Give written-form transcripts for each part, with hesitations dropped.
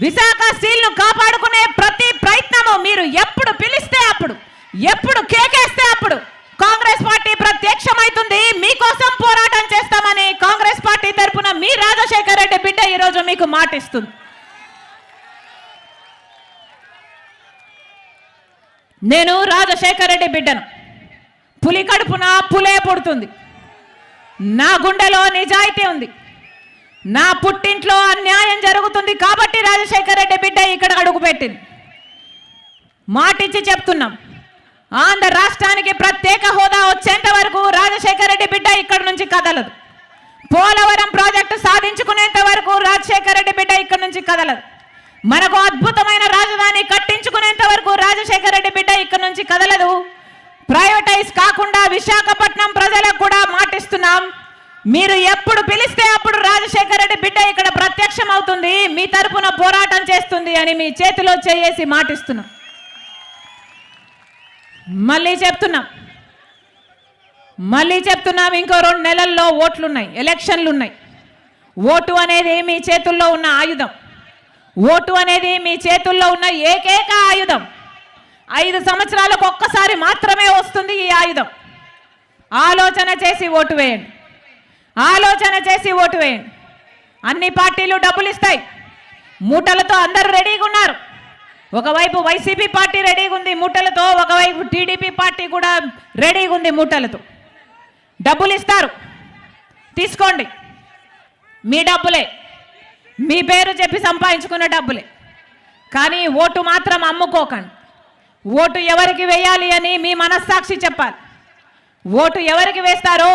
విశాఖ స్టీల్ను కాపాడుకునే ప్రతి ప్రయత్నము మీరు ఎప్పుడు పిలిస్తే అప్పుడు, ఎప్పుడు కేకేస్తే అప్పుడు కాంగ్రెస్ పార్టీ ప్రత్యక్షమవుతుంది. మీకోసం పోరాటం చేస్తామని కాంగ్రెస్ పార్టీ తరఫున మీ రాజశేఖర్ రెడ్డి బిడ్డ ఈరోజు మీకు మాటిస్తుంది. నేను రాజశేఖర్ రెడ్డి బిడ్డను. పులి కడుపున పులే పుడుతుంది. నా గుండెలో నిజాయితీ ఉంది. నా పుట్టింట్లో అన్యాయం జరుగుతుంది కాబట్టి రాజశేఖర్ రెడ్డి బిడ్డ ఇక్కడ అడుగుపెట్టింది. మాటిచ్చి చెప్తున్నాం, ఆంధ్ర రాష్ట్రానికి ప్రత్యేక హోదా వచ్చేంత వరకు రాజశేఖర్ రెడ్డి బిడ్డ ఇక్కడి నుంచి కదలదు. పోలవరం ప్రాజెక్టు సాధించుకునేంత వరకు రాజశేఖర్ రెడ్డి బిడ్డ ఇక్కడి నుంచి కదలదు. మనకు అద్భుతమైన రాజధాని కట్టించుకునేంత వరకు రాజశేఖర్ రెడ్డి బిడ్డ ఇక్కడి నుంచి కదలదు. ప్రైవేటైజ్ కాకుండా విశాఖపట్నం ప్రజలకు కూడా మాటిస్తున్నాం, మీరు ఎప్పుడు పిలిస్తే అప్పుడు రాజశేఖర్ రెడ్డి బిడ్డ ఇక్కడ ప్రత్యక్షం అవుతుంది, మీ తరపున పోరాటం చేస్తుంది అని మీ చేతిలో చేసి మాటిస్తున్నాం. మళ్ళీ చెప్తున్నాం, ఇంకో 2 నెలల్లో ఓట్లున్నాయి, ఎలక్షన్లు ఉన్నాయి. ఓటు అనేది మీ చేతుల్లో ఉన్న ఆయుధం. ఓటు అనేది మీ చేతుల్లో ఉన్న ఏకైక ఆయుధం. 5 సంవత్సరాలకు ఒక్కసారి మాత్రమే వస్తుంది ఈ ఆయుధం. ఆలోచన చేసి ఓటు వేయండి. అన్ని పార్టీలు డబ్బులు ఇస్తాయి. మూటలతో అందరూ రెడీగా ఉన్నారు. ఒకవైపు వైసీపీ పార్టీ రెడీగా ఉంది మూటలతో, ఒకవైపు టీడీపీ పార్టీ కూడా రెడీగా ఉంది మూటలతో. డబ్బులు ఇస్తారు, తీసుకోండి. మీ డబ్బులే, మీ పేరు చెప్పి సంపాదించుకున్న డబ్బులే. కానీ ఓటు మాత్రం అమ్ముకోకండి. ఓటు ఎవరికి వేయాలి అని మీ మనస్సాక్షి చెప్పాలి. ఓటు ఎవరికి వేస్తారో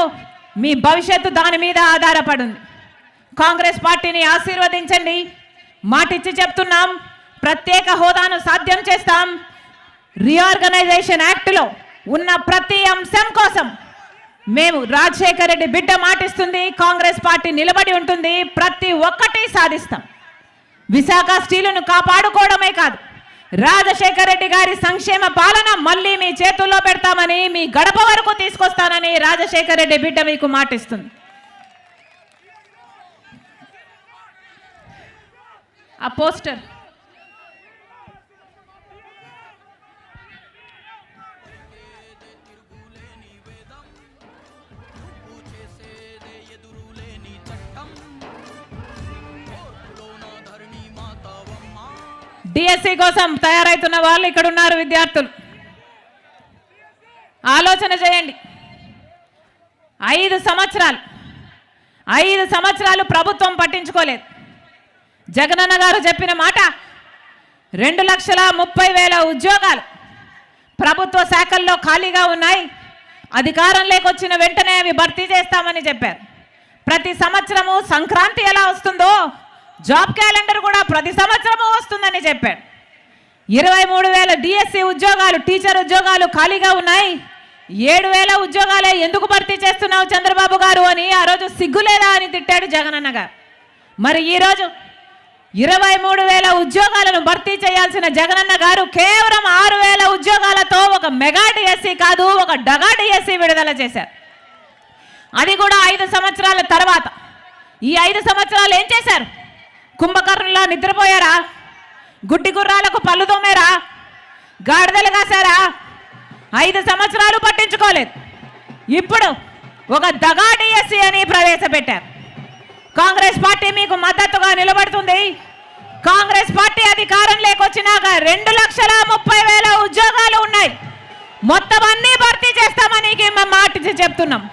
మీ భవిష్యత్తు దాని మీద ఆధారపడింది. కాంగ్రెస్ పార్టీని ఆశీర్వదించండి. మాటిచ్చి చెప్తున్నాం, ప్రత్యేక హోదాను సాధ్యం చేస్తాం. రీఆర్గనైజేషన్ యాక్ట్లో ఉన్న ప్రతి అంశం కోసం మేము రాజశేఖర్ రెడ్డి బిడ్డ మాటిస్తుంది, కాంగ్రెస్ పార్టీ నిలబడి ఉంటుంది. ప్రతి ఒక్కటి సాధిస్తాం. విశాఖ స్టీలును కాపాడుకోవడమే కాదు, రాజశేఖర్ రెడ్డి గారి సంక్షేమ పాలన మళ్ళీ మీ చేతుల్లో పెడతామని, మీ గడప వరకు తీసుకొస్తానని రాజశేఖర్ రెడ్డి బిడ్డ మీకు మాటిస్తుంది. ఆ పోస్టర్ డిఎస్సి కోసం తయారైతున్న వాళ్ళు ఇక్కడ ఉన్నారు. విద్యార్థులు ఆలోచన చేయండి. 5 సంవత్సరాలు ప్రభుత్వం పట్టించుకోలేదు. జగనన్న గారు చెప్పిన మాట 2,30,000 ఉద్యోగాలు ప్రభుత్వ శాఖల్లో ఖాళీగా ఉన్నాయి, అధికారంలోకి వచ్చిన వెంటనే అవి భర్తీ చేస్తామని చెప్పారు. ప్రతి సంవత్సరము సంక్రాంతి ఎలా వస్తుందో జాబ్ క్యాలెండర్ కూడా ప్రతి సంవత్సరము వస్తుందని చెప్పాడు. 23,000 డిఎస్సి ఉద్యోగాలు, టీచర్ ఉద్యోగాలు ఖాళీగా ఉన్నాయి. 7,000 ఉద్యోగాలే ఎందుకు భర్తీ చేస్తున్నావు చంద్రబాబు గారు అని ఆ రోజు సిగ్గులేదా అని తిట్టాడు జగనన్న గారు. మరి ఈరోజు 23,000 ఉద్యోగాలను భర్తీ చేయాల్సిన జగనన్న గారు కేవలం 6,000 ఉద్యోగాలతో ఒక మెగా డిఎస్సి కాదు, ఒక డగా డిఎస్సి విడుదల చేశారు. అది కూడా 5 సంవత్సరాల తర్వాత. ఈ 5 సంవత్సరాలు ఏం చేశారు? కుంభకర్ణులా నిద్రపోయారా? గుడ్డి గుర్రాలకు పళ్ళు తోమేరా? గాడిదలు కాసారా? 5 సంవత్సరాలు పట్టించుకోలేదు. ఇప్పుడు ఒక దగా డిఎస్సి అని ప్రవేశపెట్టారు. కాంగ్రెస్ పార్టీ మీకు మద్దతుగా నిలబడుతుంది. కాంగ్రెస్ పార్టీ అధికారం లేకొచ్చినాక 2,30,000 ఉద్యోగాలు ఉన్నాయి. మొత్తం అన్నీ భర్తీ చేస్తామని మేము మాట చెప్తున్నాం.